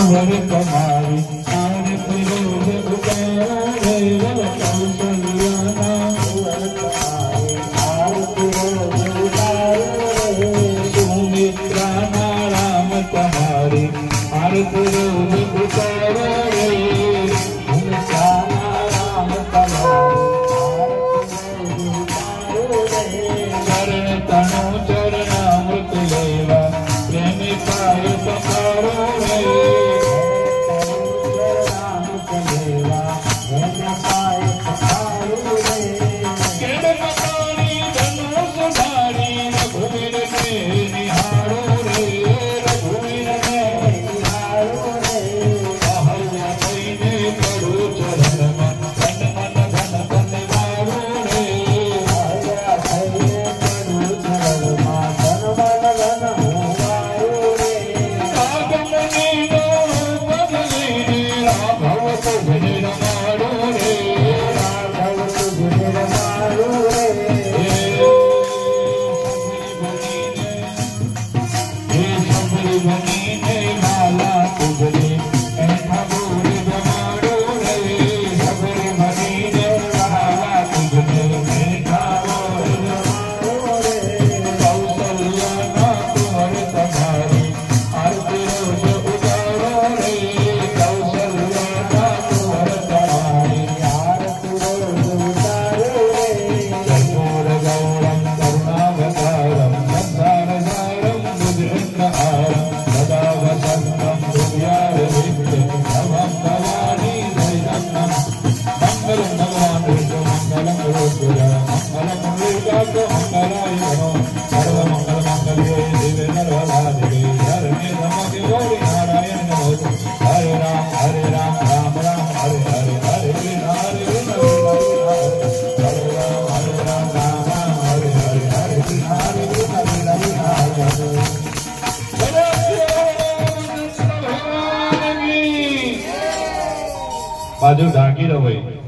कुंवर कमाई आरत रोज उतारो रे कौशल्या कुंवर कमाई आरत रोज उतारो रे सुमित्रा राम तुम्हारी आरत रोज उतारो रे सुमित्रा राम तुम्हारी चरण तनु चरणामृत लेवा प्रेमी पाय सकारो रे चरणामृत लेवा प्रेमी पाय सकारो रे किरण पाणी धनुष धारी रघुवीर के निहारो रे रघुवीर के निहारो रे अहल्या कईने पड़ो चरण मन धन मन धन धन वारो रे अहल्या कईने पड़ो चरण मन धन मन धन वारो रे रागमनी नो बदली राघव तुझे रमाड़ो रे राघव तुझे रमाड़ो रे सबरी बनी ने माला तुझे ऐठा बोल जमाड़ो रे सबरी बनी ने माला तुझे ऐठा बोल जमाड़ो रे कौशल्या कुंवर तुम्हारी आरती रोज उतारो रे कौशल्या कुंवर तुम्हारी आरती रोज उतारो रे कर्पूर गौरम करुणावतारम संसारसारम बुद्धिर्नहारम सदा वसन्तं हृदयारविन्दे नमः भवानी दैनन्नं मंगलं भगवान् विष्णु मंगलं गुरुदेव मंगलं मुरलीकान्त मंगलाय नमो सर्वमंगलमाङ्गल्ये शिवे सर्वसाधिके शरण्ये त्र्यम्बके गौरी नारायण नमोस्तु हरे राम राम राम हरे हरे हरे कृष्ण हरे कृष्ण हरे राम राम राम हरे हरे हरे कृष्ण हरे कृष्ण हरे हरे बाजू ढाकी रहो भाई।